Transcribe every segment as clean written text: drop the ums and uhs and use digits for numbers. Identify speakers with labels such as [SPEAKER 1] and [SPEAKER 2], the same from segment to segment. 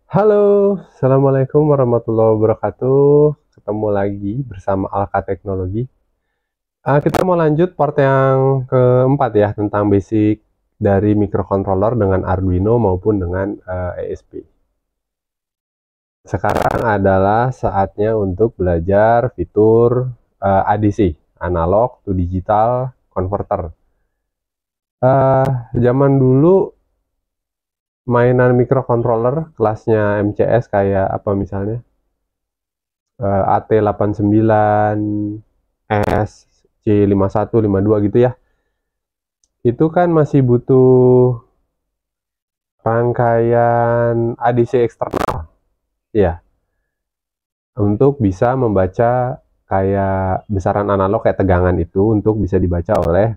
[SPEAKER 1] Halo, Assalamualaikum warahmatullahi wabarakatuh. Ketemu lagi bersama Alka Teknologi. Kita mau lanjut part yang keempat ya, tentang basic dari microcontroller dengan Arduino maupun dengan ESP. Sekarang adalah saatnya untuk belajar fitur ADC, Analog to Digital Converter. Zaman dulu mainan microcontroller kelasnya MCS kayak apa misalnya? AT89, S, C51, 52 gitu ya. Itu kan masih butuh rangkaian ADC eksternal ya, untuk bisa membaca kayak besaran analog kayak tegangan itu untuk bisa dibaca oleh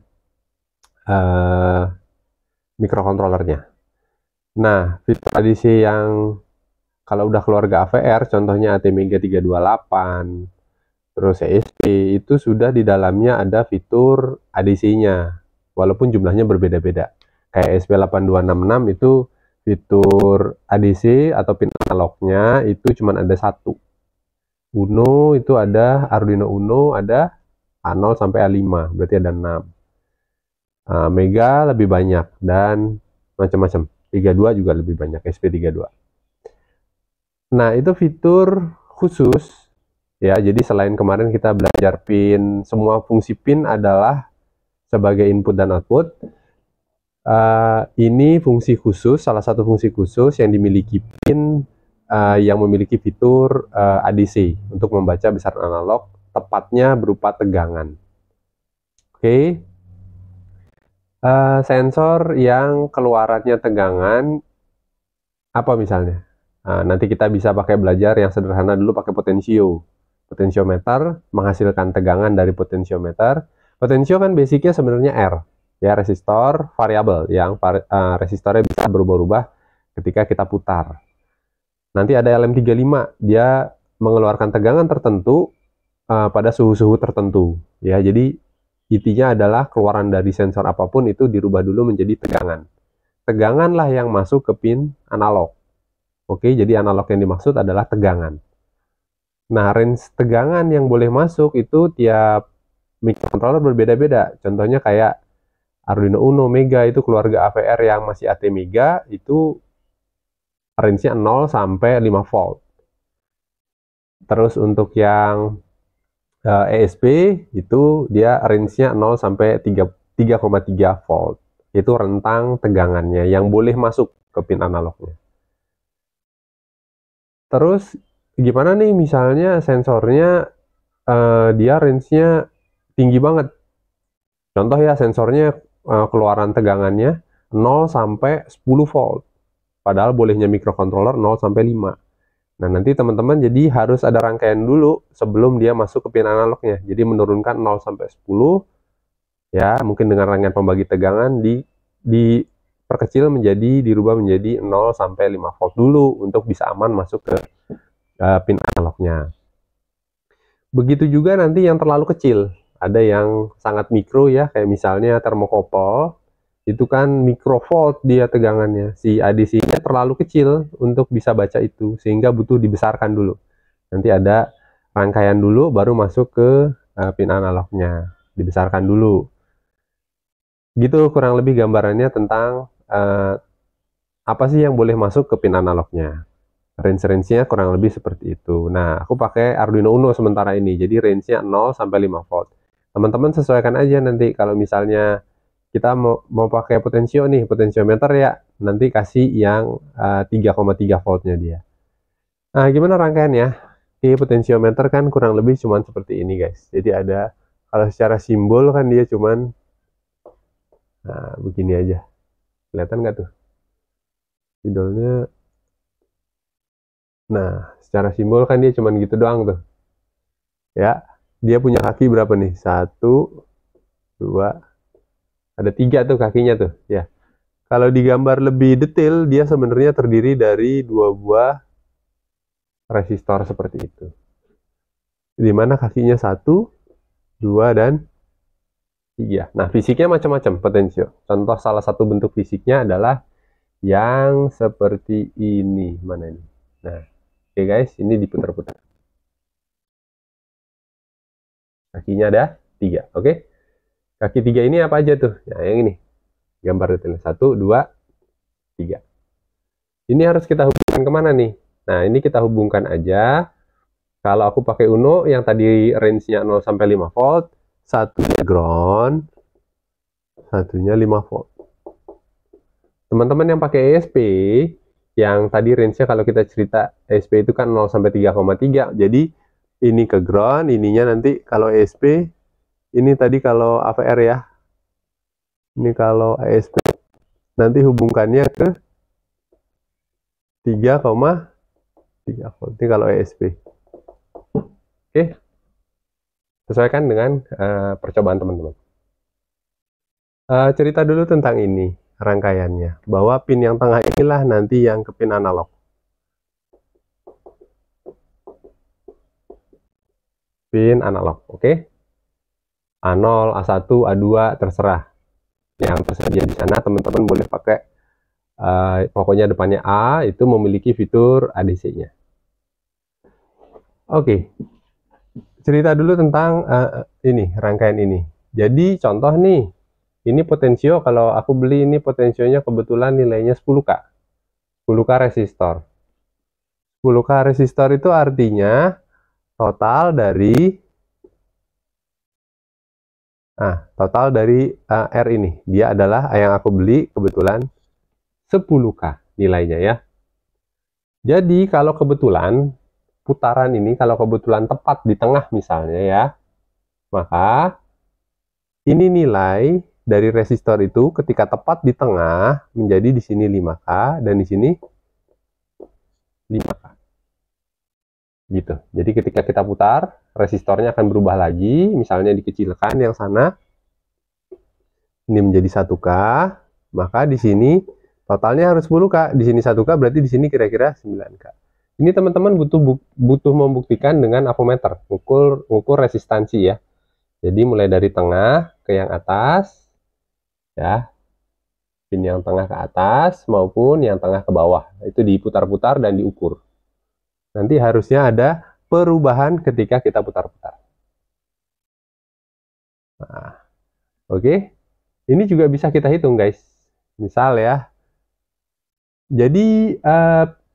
[SPEAKER 1] uh, mikrokontrolernya. Nah, fitur ADC yang kalau udah keluarga AVR, contohnya ATmega 328, terus ESP, itu sudah di dalamnya ada fitur ADC-nya, walaupun jumlahnya berbeda-beda. Kayak ESP8266 itu fitur ADC atau pin analognya itu cuma ada satu. Uno itu ada, Arduino Uno ada A0 sampai A5, berarti ada 6. Mega lebih banyak dan macam-macam. 32 juga lebih banyak, SP32. Nah, itu fitur khusus ya. Jadi selain kemarin kita belajar pin, semua fungsi pin adalah sebagai input dan output. Ini fungsi khusus, salah satu fungsi khusus yang dimiliki pin yang memiliki fitur ADC untuk membaca besaran analog, tepatnya berupa tegangan. Oke. Sensor yang keluarannya tegangan apa misalnya? Nanti kita bisa pakai belajar yang sederhana dulu pakai potentiometer menghasilkan tegangan dari potensiometer. Potensio kan basicnya sebenarnya R ya, resistor variabel yang resistornya bisa berubah-ubah ketika kita putar. Nanti ada LM35, dia mengeluarkan tegangan tertentu pada suhu-suhu tertentu ya. Jadi intinya adalah keluaran dari sensor apapun itu dirubah dulu menjadi tegangan. Teganganlah yang masuk ke pin analog. Oke, jadi analog yang dimaksud adalah tegangan. Nah, range tegangan yang boleh masuk itu tiap microcontroller berbeda-beda. Contohnya kayak Arduino Uno Mega itu keluarga AVR yang masih ATmega itu range-nya 0 sampai 5 volt. Terus untuk yang ESP itu dia range-nya 0 sampai 3,3 volt. Itu rentang tegangannya yang boleh masuk ke pin analognya. Terus gimana nih misalnya sensornya dia range-nya tinggi banget. Contoh ya, sensornya keluaran tegangannya 0 sampai 10 volt. Padahal bolehnya microcontroller 0 sampai 5. Nah, nanti teman-teman jadi harus ada rangkaian dulu sebelum dia masuk ke pin analognya. Jadi menurunkan 0 sampai 10 ya, mungkin dengan rangkaian pembagi tegangan diperkecil menjadi, dirubah menjadi 0 sampai 5 volt dulu untuk bisa aman masuk ke pin analognya. Begitu juga nanti yang terlalu kecil, ada yang sangat mikro ya, kayak misalnya termokopel, itu kan mikrovolt dia tegangannya, si ADC-nya terlalu kecil untuk bisa baca itu, sehingga butuh dibesarkan dulu. Nanti ada rangkaian dulu, baru masuk ke pin analognya, dibesarkan dulu. Gitu kurang lebih gambarannya tentang apa sih yang boleh masuk ke pin analognya. Range-nya kurang lebih seperti itu. Nah, aku pakai Arduino Uno sementara ini. Jadi range-nya 0 sampai 5 volt. Teman-teman sesuaikan aja nanti kalau misalnya kita mau pakai potensio nih, potentiometer ya, nanti kasih yang 3,3 voltnya dia. Nah, gimana rangkaiannya? Oke, potentiometer kan kurang lebih cuman seperti ini, guys. Jadi ada, kalau secara simbol kan dia cuman begini aja. Kelihatan nggak tuh? Sidolnya. Nah, secara simbol kan dia cuman gitu doang tuh. Ya, dia punya kaki berapa nih? 1, 2, ada 3 tuh kakinya tuh. Ya, kalau digambar lebih detail, dia sebenarnya terdiri dari 2 buah resistor seperti itu. Di mana kakinya 1, 2, dan 3. Nah, fisiknya macam-macam potensio. Contoh salah satu bentuk fisiknya adalah yang seperti ini. Mana ini? Nah, oke guys, ini diputar-putar. Kakinya ada 3, oke? Kaki 3 ini apa aja tuh? Nah, yang ini. Gambar detailnya. 1, 2, 3. Ini harus kita hubungkan kemana nih? Nah, ini kita hubungkan aja. Kalau aku pakai Uno, yang tadi range-nya 0 sampai 5 volt, satunya ground, satunya 5 volt. Teman-teman yang pakai ESP, yang tadi range-nya kalau kita cerita ESP itu kan 0 sampai 3,3. Jadi ini ke ground, ininya nanti kalau ESP, ini tadi kalau AVR ya. Ini kalau ESP, nanti hubungkannya ke 3,3 volt. Ini kalau ESP. Oke, sesuaikan dengan percobaan teman-teman. Cerita dulu tentang ini, rangkaiannya. Bahwa pin yang tengah inilah nanti yang ke pin analog. Pin analog, oke? A0, A1, A2, terserah. Yang tersedia di sana teman-teman boleh pakai, pokoknya depannya A, itu memiliki fitur ADC-nya. Oke, cerita dulu tentang ini, rangkaian ini. Jadi contoh nih, ini potensio, kalau aku beli ini potensionya kebetulan nilainya 10K. 10K resistor. 10K resistor itu artinya total dari R ini. Dia adalah yang aku beli kebetulan 10K nilainya ya. Jadi kalau kebetulan putaran ini, kalau kebetulan tepat di tengah misalnya ya, maka ini nilai dari resistor itu ketika tepat di tengah menjadi di sini 5K dan di sini 5K. Gitu. Jadi ketika kita putar, resistornya akan berubah lagi, misalnya dikecilkan yang sana. Ini menjadi 1K, maka di sini totalnya harus 10K. Di sini 1K berarti di sini kira-kira 9K. Ini teman-teman butuh membuktikan dengan avometer, ukur resistansi ya. Jadi mulai dari tengah ke yang atas, ya, pin yang tengah ke atas maupun yang tengah ke bawah, itu diputar-putar dan diukur. Nanti harusnya ada perubahan ketika kita putar-putar. Nah, oke. Ini juga bisa kita hitung guys. Misal ya. Jadi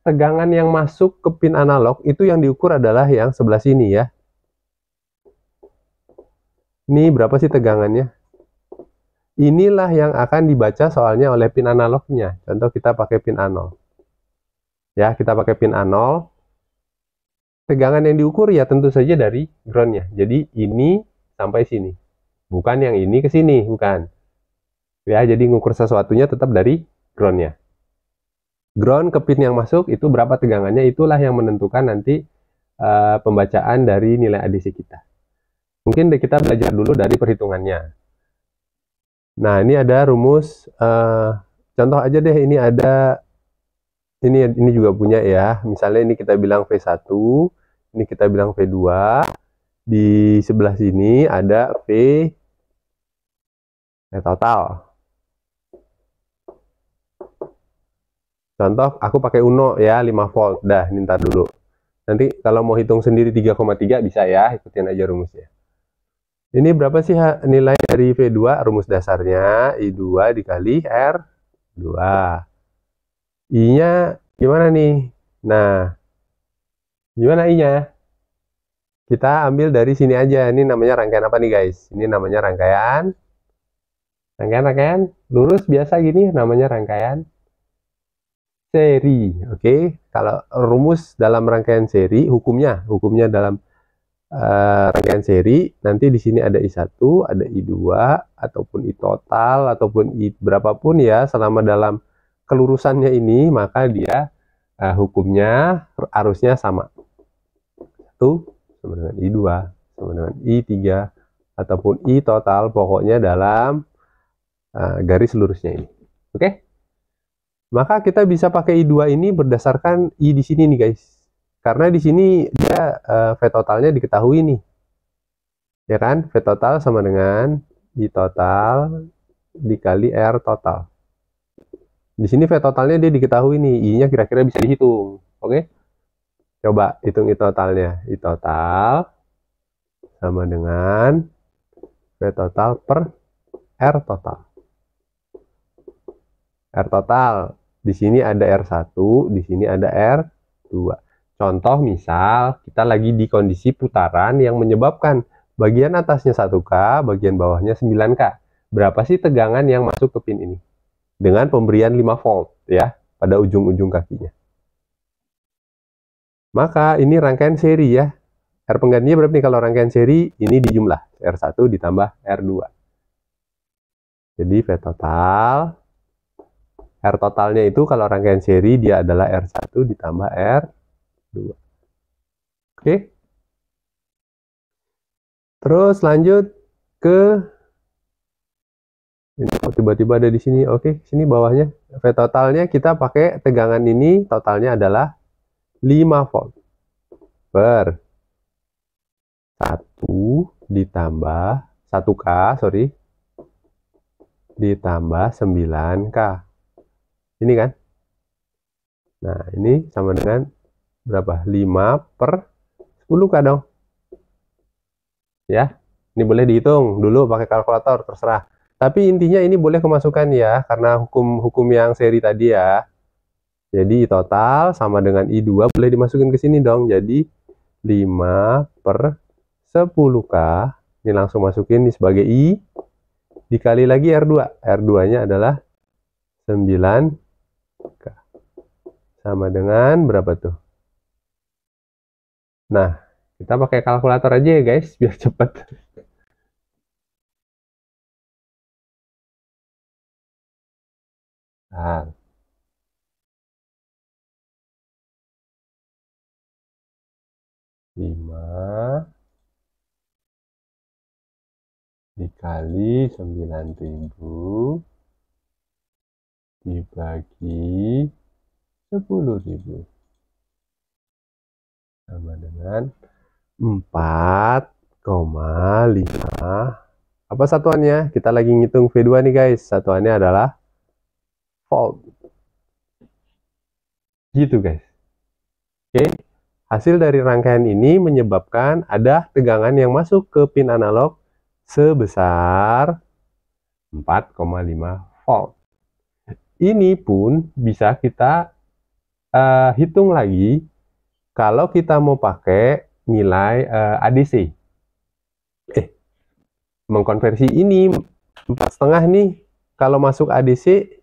[SPEAKER 1] tegangan yang masuk ke pin analog itu yang diukur adalah yang sebelah sini ya. Ini berapa sih tegangannya? Inilah yang akan dibaca soalnya oleh pin analognya. Contoh kita pakai pin A0. Ya, kita pakai pin A0. Tegangan yang diukur ya tentu saja dari groundnya. Jadi ini sampai sini. Bukan yang ini ke sini, bukan. Ya, jadi ngukur sesuatunya tetap dari groundnya. Ground ke pin yang masuk itu berapa tegangannya, itulah yang menentukan nanti pembacaan dari nilai ADC kita. Mungkin kita belajar dulu dari perhitungannya. Nah, ini ada rumus, contoh aja deh, ini ada, ini juga punya ya, misalnya ini kita bilang V1, ini kita bilang V2, di sebelah sini ada V total. Contoh, aku pakai Uno ya, 5 volt, dah, ini ntar dulu. Nanti kalau mau hitung sendiri 3,3 bisa ya, ikutin aja rumusnya. Ini berapa sih nilai dari V2? Rumus dasarnya I2 dikali R2. I-nya gimana nih? Nah, gimana I-nya? Kita ambil dari sini aja. Ini namanya rangkaian apa nih guys? Ini namanya rangkaian lurus biasa gini, namanya rangkaian seri. Oke, kalau rumus dalam rangkaian seri, hukumnya dalam rangkaian seri, nanti di sini ada I1, ada I2, ataupun I total, ataupun I berapapun ya, selama dalam kelurusannya ini, maka dia hukumnya arusnya sama. 1 sama dengan I2, sama dengan I3, ataupun I total, pokoknya dalam garis lurusnya ini. Oke? Maka kita bisa pakai I2 ini berdasarkan I di sini nih guys. Karena di sini dia V totalnya diketahui nih. Ya kan? V total sama dengan I total dikali R total. Di sini V totalnya dia diketahui nih, I-nya kira-kira bisa dihitung. Oke? Coba hitung I totalnya. I total sama dengan V total per R total. R total. Di sini ada R1, di sini ada R2. Contoh misal kita lagi di kondisi putaran yang menyebabkan bagian atasnya 1K, bagian bawahnya 9K. Berapa sih tegangan yang masuk ke pin ini? Dengan pemberian 5 volt ya pada ujung-ujung kakinya. Maka ini rangkaian seri ya. R penggantinya berapa nih kalau rangkaian seri? Ini dijumlah R1 ditambah R2. Jadi V total, R totalnya itu kalau rangkaian seri dia adalah R1 ditambah R2. Oke. Terus lanjut ke ini tiba-tiba ada di sini. Oke, sini bawahnya. V totalnya kita pakai tegangan ini totalnya adalah 5 volt per 1 ditambah 1K, sorry, ditambah 9K. Ini kan? Nah, ini sama dengan berapa? 5 per 10K dong. Ya, ini boleh dihitung dulu pakai kalkulator, terserah. Tapi intinya ini boleh kemasukan ya, karena hukum yang seri tadi ya. Jadi total sama dengan I2 boleh dimasukin ke sini dong. Jadi 5 per 10K. Ini langsung masukin ini sebagai I. Dikali lagi R2. R2-nya adalah 9K. Sama dengan berapa tuh? Nah, kita pakai kalkulator aja ya guys, biar cepat. Nah, 5 dikali 9.000 dibagi 10.000 sama dengan 4,5. Apa satuannya? Kita lagi ngitung V2 nih guys. Satuannya adalah volt. Gitu guys. Oke. Hasil dari rangkaian ini menyebabkan ada tegangan yang masuk ke pin analog sebesar 4,5 volt. Ini pun bisa kita hitung lagi kalau kita mau pakai nilai ADC. Mengkonversi ini 4,5 nih. Kalau masuk ADC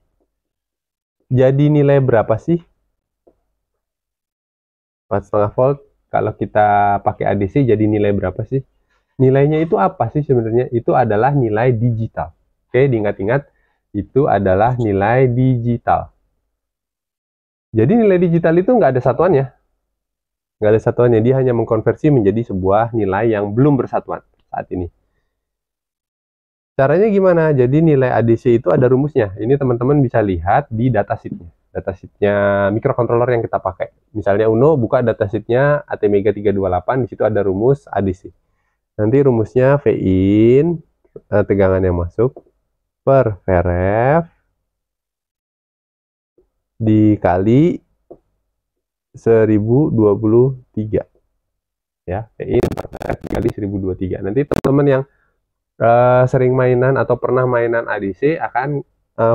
[SPEAKER 1] jadi nilai berapa sih? 4,5 volt kalau kita pakai ADC jadi nilai berapa sih? Nilainya itu apa sih sebenarnya? Itu adalah nilai digital. Oke, diingat-ingat itu adalah nilai digital. Jadi nilai digital itu nggak ada satuannya. Nggak ada satuannya, dia hanya mengkonversi menjadi sebuah nilai yang belum bersatuan saat ini. Caranya gimana? Jadi nilai ADC itu ada rumusnya. Ini teman-teman bisa lihat di datasheetnya. Datasheetnya microcontroller yang kita pakai. Misalnya Uno buka datasheetnya ATmega 328, di situ ada rumus ADC. Nanti rumusnya V in, tegangan yang masuk, per Vref, dikali 1023. Ya, V in per Vref dikali 1023. Nanti teman-teman yang sering mainan atau pernah mainan ADC akan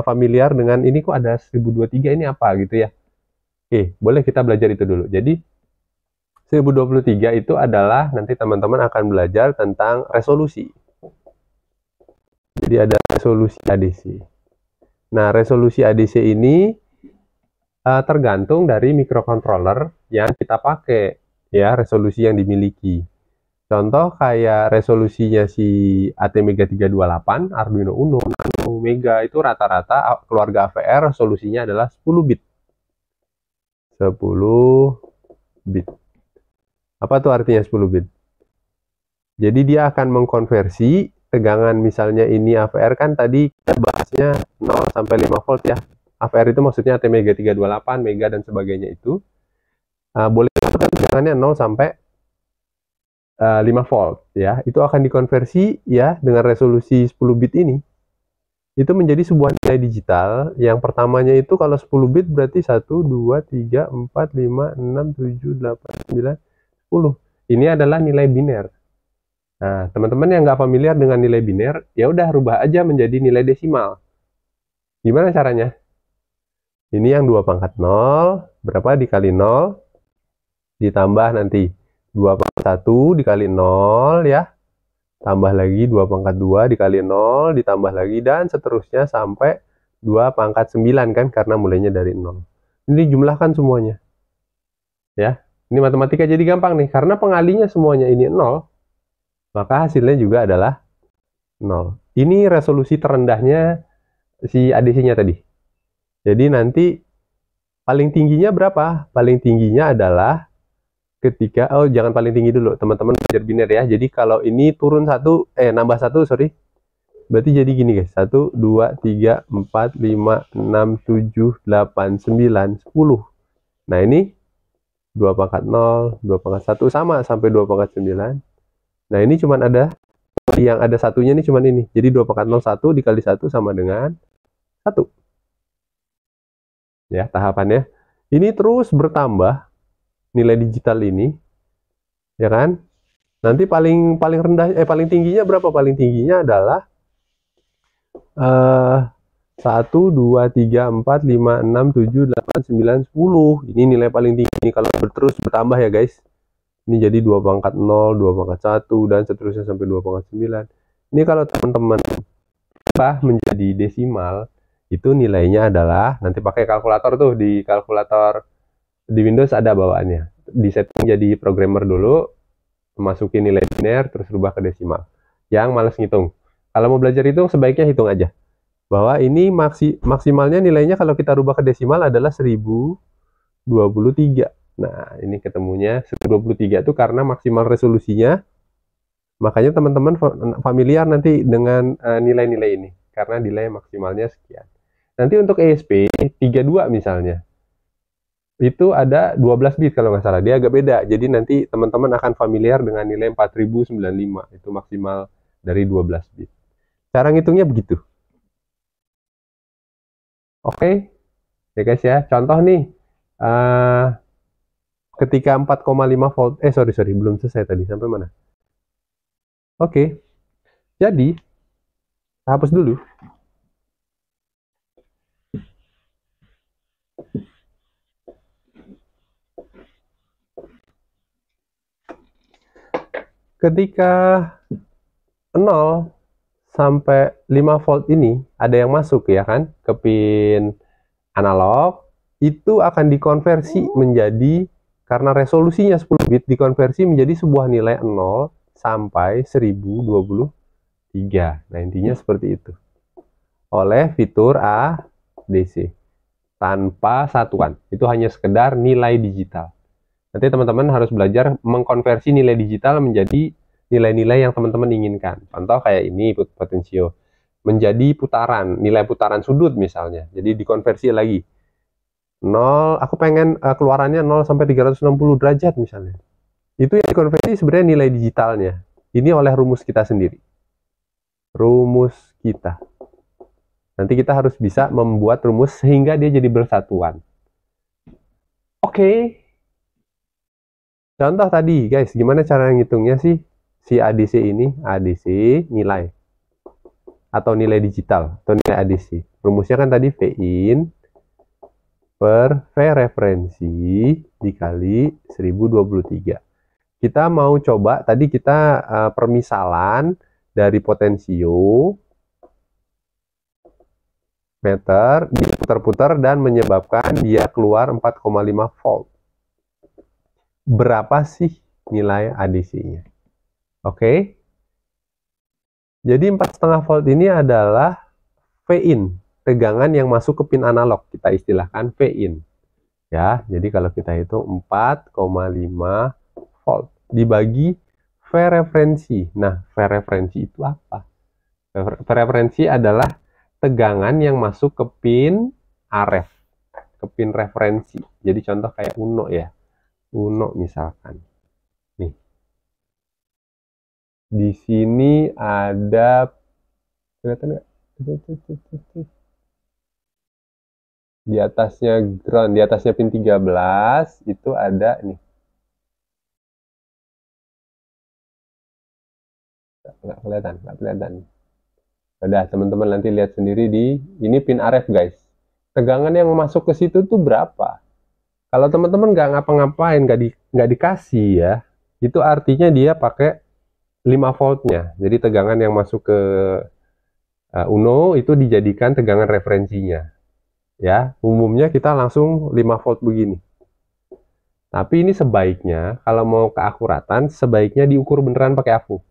[SPEAKER 1] familiar dengan ini kok ada 1023 ini apa gitu ya. Oke, boleh kita belajar itu dulu. Jadi 1023 itu adalah nanti teman-teman akan belajar tentang resolusi. Jadi ada resolusi ADC. Nah, resolusi ADC ini tergantung dari microcontroller yang kita pakai, ya, resolusi yang dimiliki. Contoh kayak resolusinya si ATmega 328, Arduino Uno, Nano, Mega itu rata-rata keluarga AVR resolusinya adalah 10 bit. 10 bit. Apa tuh artinya 10 bit? Jadi dia akan mengkonversi tegangan, misalnya ini AVR kan tadi kita bahasnya 0 sampai 5 volt ya. AVR itu maksudnya ATmega 328, Mega dan sebagainya itu. Boleh kan tegangannya 0 sampai 5 volt ya, itu akan dikonversi ya dengan resolusi 10 bit ini. itu menjadi sebuah nilai digital. Yang pertamanya itu kalau 10 bit berarti 1, 2, 3, 4, 5, 6, 7, 8, 9, 10. Ini adalah nilai biner. Nah, teman-teman yang nggak familiar dengan nilai biner, ya udah rubah aja menjadi nilai desimal. Gimana caranya? Ini yang 2 pangkat 0, berapa dikali 0, ditambah nanti 2 pangkat 1 dikali 0 ya. Tambah lagi 2 pangkat 2 dikali 0, ditambah lagi, dan seterusnya sampai 2 pangkat 9 kan, karena mulainya dari 0. Ini jumlahkan semuanya. Ya, ini matematika jadi gampang nih, karena pengalinya semuanya ini 0, maka hasilnya juga adalah 0. Ini resolusi terendahnya si ADC-nya tadi. Jadi nanti paling tingginya berapa? Paling tingginya adalah ketika, oh jangan paling tinggi dulu, teman-teman belajar biner ya. Jadi kalau ini turun 1, nambah 1, sorry. Berarti jadi gini guys, 1, 2, 3, 4, 5, 6, 7, 8, 9, 10. Nah ini 2 pangkat 0, 2 pangkat 1, sama sampai 2 pangkat 9. Nah ini cuman ada, yang ada satunya nih cuman ini. Jadi 2 pangkat 0, 1 dikali 1 sama dengan 1. Ya, tahapannya. Ini terus bertambah nilai digital ini, ya kan? Nanti paling rendah, paling tingginya berapa? Paling tingginya adalah 1, 2, 3, 4, 5, 6, 7, 8, 9, 10. Ini nilai paling tinggi kalau terus bertambah ya guys. Ini jadi 2 pangkat 0, 2 pangkat 1, dan seterusnya sampai 2 pangkat 9. Ini kalau teman-teman menjadi desimal, itu nilainya adalah, nanti pakai kalkulator tuh, di kalkulator di Windows ada bawaannya. Di setting jadi programmer dulu, masukin nilai biner, terus rubah ke desimal. Yang males ngitung, kalau mau belajar hitung, sebaiknya hitung aja. Bahwa ini maksimalnya nilainya kalau kita rubah ke desimal adalah 1023. Nah, ini ketemunya 1023 itu karena maksimal resolusinya. Makanya teman-teman familiar nanti dengan nilai-nilai ini, karena nilai maksimalnya sekian. Nanti untuk ESP 32 misalnya, itu ada 12 bit kalau nggak salah, dia agak beda. Jadi nanti teman-teman akan familiar dengan nilai 4095, itu maksimal dari 12 bit. Cara ngitungnya begitu. Oke, ya guys ya, contoh nih, ketika 4,5 volt, sorry, belum selesai tadi, sampai mana? Oke, jadi, hapus dulu. Ketika 0 sampai 5 volt ini ada yang masuk ya kan ke pin analog, itu akan dikonversi menjadi, karena resolusinya 10 bit, dikonversi menjadi sebuah nilai 0 sampai 1023. Nah intinya seperti itu, oleh fitur ADC tanpa satuan. Itu hanya sekedar nilai digital. Nanti teman-teman harus belajar mengkonversi nilai digital menjadi nilai-nilai yang teman-teman inginkan. Contoh kayak ini, potensio menjadi putaran, nilai putaran sudut misalnya. Jadi dikonversi lagi. 0, aku pengen keluarannya 0 sampai 360 derajat misalnya. Itu yang dikonversi sebenarnya nilai digitalnya. Ini oleh rumus kita sendiri. Rumus kita. Nanti kita harus bisa membuat rumus sehingga dia jadi bersatuan. Oke. Contoh tadi, guys, gimana cara ngitungnya sih si ADC ini? ADC nilai atau nilai digital atau nilai ADC. Rumusnya kan tadi Vin per V referensi dikali 1023. Kita mau coba, tadi kita permisalan dari potensio meter diputar-putar dan menyebabkan dia keluar 4,5 volt. Berapa sih nilai ADC-nya? Oke. Jadi 4,5 volt ini adalah Vin, tegangan yang masuk ke pin analog, kita istilahkan Vin. Ya, jadi kalau kita hitung 4,5 volt dibagi V referensi. Nah, V referensi itu apa? V referensi adalah tegangan yang masuk ke pin RF, ke pin referensi. Jadi contoh kayak Uno ya. Uno misalkan. Nih. Di sini ada, kelihatan nggak? Di atasnya ground, di atasnya pin 13 itu ada nih. Nggak kelihatan. Udah, teman-teman nanti lihat sendiri di ini pin RF guys. Tegangan yang masuk ke situ tuh berapa? Kalau teman-teman nggak ngapa-ngapain, nggak dikasih ya, itu artinya dia pakai 5 voltnya. Jadi tegangan yang masuk ke Uno itu dijadikan tegangan referensinya. Ya, umumnya kita langsung 5 volt begini. Tapi ini sebaiknya kalau mau keakuratan, sebaiknya diukur beneran pakai AVO.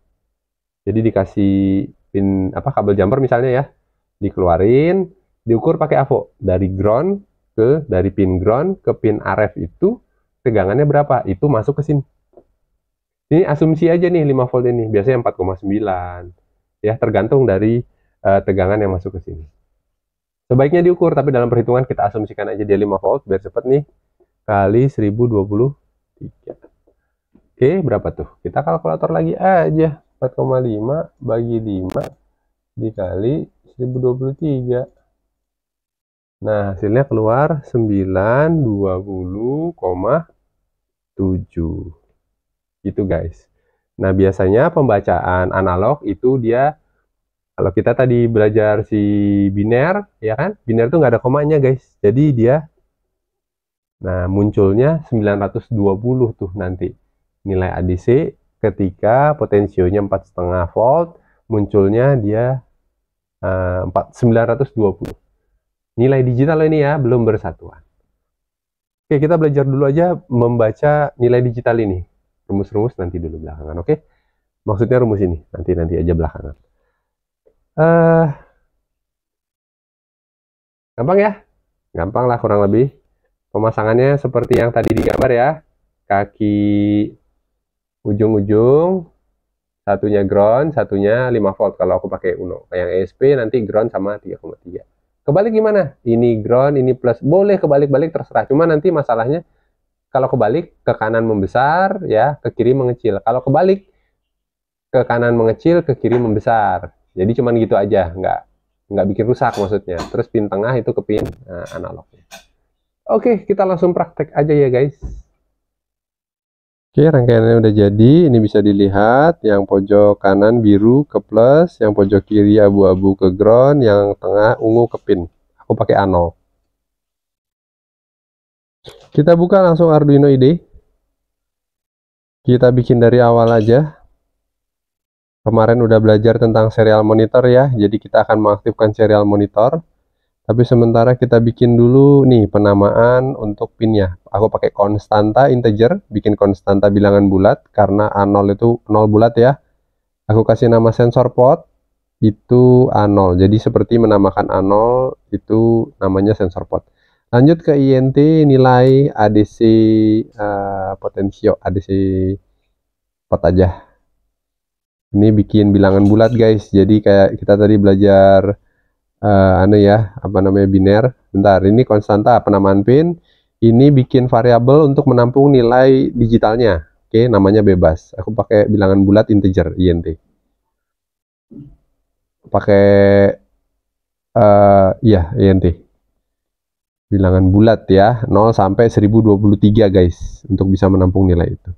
[SPEAKER 1] Jadi dikasih pin kabel jumper misalnya ya, dikeluarin, diukur pakai AVO dari ground dari pin ground ke pin RF itu tegangannya berapa? Itu masuk ke sini. Ini asumsi aja nih 5 volt ini, biasanya 4,9. Ya, tergantung dari tegangan yang masuk ke sini. Sebaiknya diukur, tapi dalam perhitungan kita asumsikan aja dia 5 volt biar cepet nih. Kali 1023. Oke, berapa tuh? Kita kalkulator lagi aja. 4,5 bagi 5 dikali 1023. Nah, hasilnya keluar 920,7. Gitu guys. Nah, biasanya pembacaan analog itu dia, kalau kita tadi belajar si biner, ya kan? Biner tuh nggak ada komanya guys. Jadi dia, nah munculnya 920 tuh nanti nilai ADC ketika potensionya 4,5 volt, munculnya dia 920. Nilai digital ini ya, belum bersatuan. Oke, kita belajar dulu aja membaca nilai digital ini. Rumus-rumus nanti dulu belakangan, oke? Maksudnya rumus ini, nanti aja belakangan. Gampang ya? Gampang lah kurang lebih. Pemasangannya seperti yang tadi digambar ya. Kaki ujung-ujung, satunya ground, satunya 5 volt kalau aku pakai Uno. Yang ESP nanti ground sama 3,3. Kebalik gimana? Ini ground, ini plus. Boleh kebalik-balik terserah. Cuma nanti masalahnya kalau kebalik ke kanan membesar ya, ke kiri mengecil. Kalau kebalik ke kanan mengecil, ke kiri membesar. Jadi cuman gitu aja, nggak bikin rusak maksudnya. Terus pin tengah itu ke pin analognya. Oke, kita langsung praktek aja ya guys. Oke, rangkaiannya udah jadi. Ini bisa dilihat yang pojok kanan biru ke plus, yang pojok kiri abu-abu ke ground, yang tengah ungu ke pin. Aku pakai A0. Kita buka langsung Arduino IDE. Kita bikin dari awal aja. Kemarin udah belajar tentang serial monitor ya, jadi kita akan mengaktifkan serial monitor. Tapi sementara kita bikin dulu nih penamaan untuk pinnya. Aku pakai konstanta integer, bikin konstanta bilangan bulat karena A0 itu 0 bulat ya. Aku kasih nama sensor pot itu A0. Jadi seperti menamakan A0 itu namanya sensor pot. Lanjut ke INT nilai ADC potensio ADC pot aja. Ini bikin bilangan bulat guys. Jadi kayak kita tadi belajar biner. Bentar, ini konstanta penamaan pin. Ini bikin variabel untuk menampung nilai digitalnya. Oke, namanya bebas. Aku pakai bilangan bulat integer INT. Pakai INT. Bilangan bulat ya, 0 sampai 1023 guys, untuk bisa menampung nilai itu.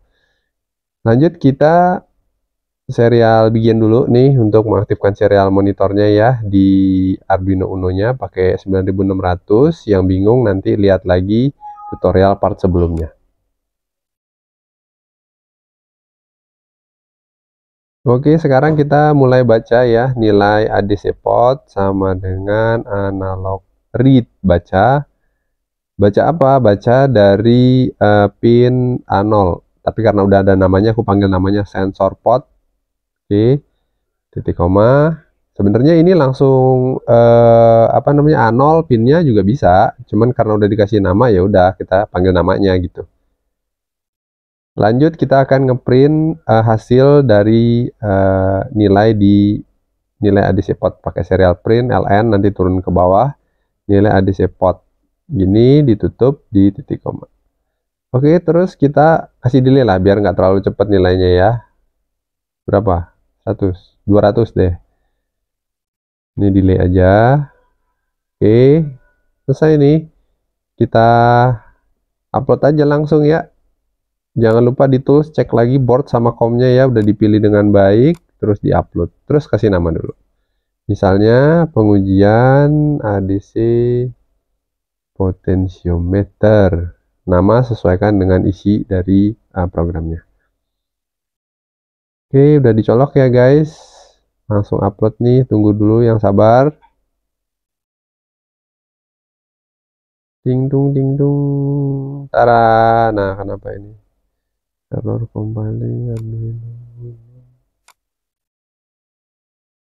[SPEAKER 1] Lanjut kita serial bikin dulu nih untuk mengaktifkan serial monitornya ya di Arduino Uno-nya pakai 9600. Yang bingung nanti lihat lagi tutorial part sebelumnya. Oke, sekarang kita mulai baca ya nilai ADC pot sama dengan analog read. Baca apa? Baca dari pin A0. Tapi karena udah ada namanya, aku panggil namanya sensor pot. Oke, titik koma. Sebenarnya ini langsung A0 pinnya juga bisa, cuman karena udah dikasih nama ya udah kita panggil namanya gitu. Lanjut kita akan ngeprint hasil dari nilai ADC pot pakai serial print ln, nanti turun ke bawah nilai ADC pot. Gini ditutup di titik koma. Oke, terus kita kasih delay lah biar nggak terlalu cepat nilainya ya. Berapa? 200 deh. Ini delay aja. Oke, selesai nih. Kita upload aja langsung ya. Jangan lupa di tools cek lagi board sama comnya ya, udah dipilih dengan baik, terus diupload. Terus kasih nama dulu. Misalnya pengujian ADC potentiometer. Nama sesuaikan dengan isi dari programnya. Oke, udah dicolok ya guys. Langsung upload nih, tunggu dulu yang sabar. Ding dung ding dung. Tara. Nah, kenapa ini? Error compiling Arduino.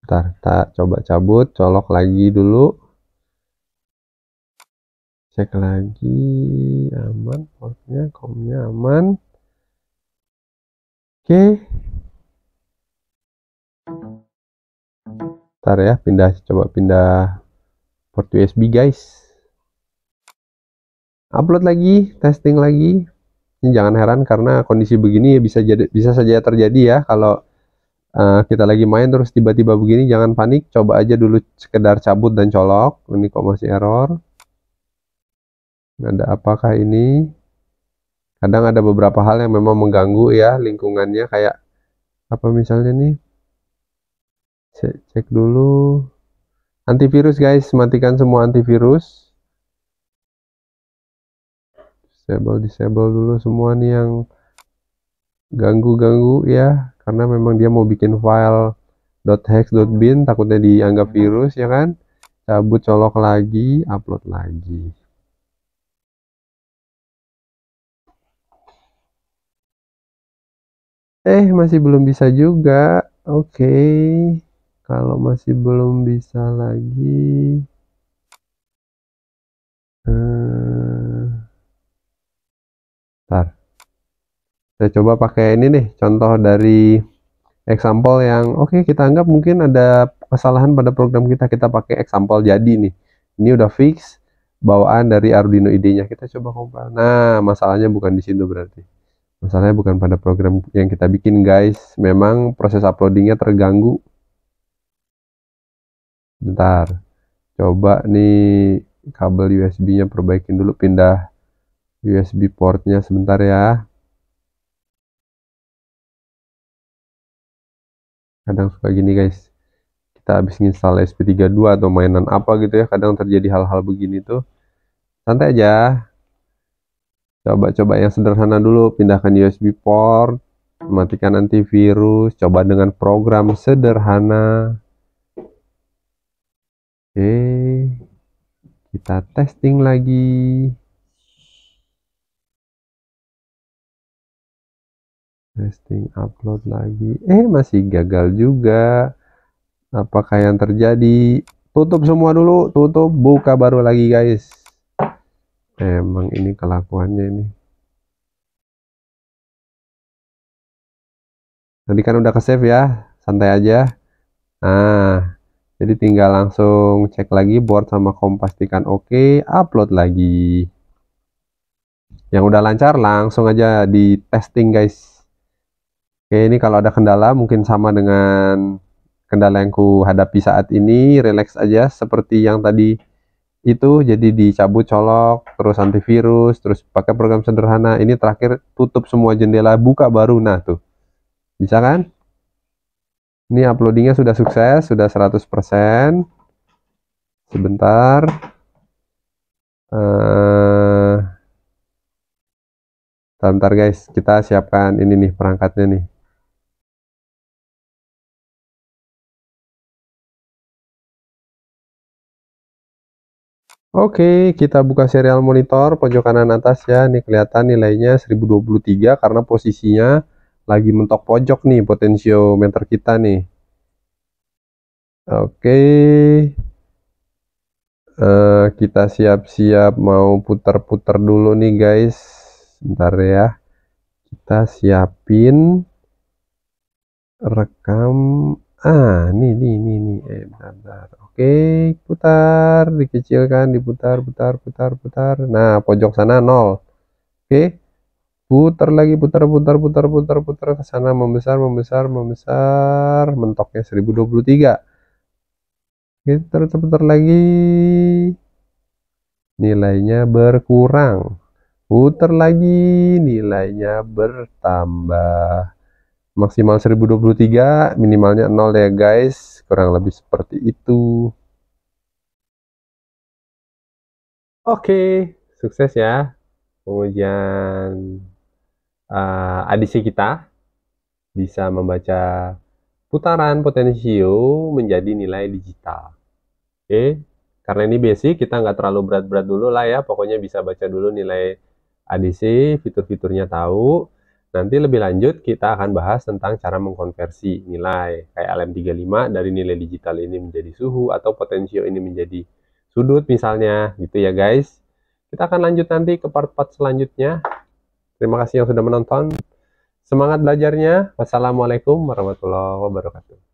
[SPEAKER 1] Bentar, tak coba cabut, colok lagi dulu. Cek lagi, aman, portnya, comnya aman. Oke. Bentar ya, coba pindah port USB guys. Upload lagi, testing lagi. Ini jangan heran karena kondisi begini bisa saja terjadi ya kalau kita lagi main terus tiba-tiba begini. Jangan panik, coba aja dulu sekedar cabut dan colok. Ini kok masih error. Ada apakah ini? Kadang ada beberapa hal yang memang mengganggu ya lingkungannya, kayak apa misalnya nih. Cek dulu antivirus guys, matikan semua antivirus. Disable dulu semua nih yang ganggu ya, karena memang dia mau bikin file .hex.bin, takutnya dianggap virus ya kan. Cabut, colok lagi, upload lagi. Masih belum bisa juga. Oke, kalau masih belum bisa lagi, ntar saya coba pakai ini nih, contoh dari example yang kita anggap mungkin ada kesalahan pada program kita pakai example jadi nih. Ini udah fix bawaan dari Arduino IDE-nya. Kita coba compile. Nah, masalahnya bukan di situ berarti. Masalahnya bukan pada program yang kita bikin guys. Memang proses uploadingnya terganggu. Bentar. Coba nih kabel USB-nya perbaikin dulu, pindah USB portnya sebentar ya. Kadang suka gini guys. Kita habis install SP32 atau mainan apa gitu ya, kadang terjadi hal-hal begini tuh. Santai aja. Coba yang sederhana dulu, pindahkan USB port, matikan antivirus, coba dengan program sederhana. Oke, kita testing lagi. Testing, upload lagi. Masih gagal juga. Apakah yang terjadi? Tutup semua dulu, tutup, buka baru lagi guys. Emang ini kelakuannya ini. Tadi kan udah ke save ya, santai aja. Nah, jadi tinggal langsung cek lagi board sama com, pastikan oke, upload lagi. Yang udah lancar langsung aja di testing guys. Oke, ini kalau ada kendala mungkin sama dengan kendala yang ku hadapi saat ini, relax aja seperti yang tadi itu. Jadi dicabut, colok, terus antivirus, terus pakai program sederhana. Ini terakhir tutup semua jendela, buka baru. Nah tuh, bisa kan? Ini uploadingnya sudah sukses, sudah 100%. Sebentar. Bentar guys, kita siapkan ini nih perangkatnya nih. Oke, kita buka serial monitor pojok kanan atas ya. Ini kelihatan nilainya 1023 karena posisinya lagi mentok pojok nih potentiometer kita nih. Oke, kita siap-siap mau putar-putar dulu nih guys. Bentar ya, kita siapin rekam. Nih. Bentar. Oke, putar, dikecilkan, putar. Nah, pojok sana 0. Oke, putar lagi, putar ke sana, membesar, mentoknya 1023. Putar lagi. Nilainya berkurang. Putar lagi, nilainya bertambah. Maksimal 1023, minimalnya 0 ya guys. Kurang lebih seperti itu. Oke, sukses ya pengujian adisi kita. Bisa membaca putaran potensio menjadi nilai digital. Oke, karena ini basic, kita nggak terlalu berat-berat dulu lah ya. Pokoknya bisa baca dulu nilai ADC, fitur-fiturnya tahu. Nanti lebih lanjut kita akan bahas tentang cara mengkonversi nilai. Kayak LM35 dari nilai digital ini menjadi suhu, atau potensio ini menjadi sudut misalnya. Gitu ya guys. Kita akan lanjut nanti ke part-part selanjutnya. Terima kasih yang sudah menonton. Semangat belajarnya. Wassalamualaikum warahmatullahi wabarakatuh.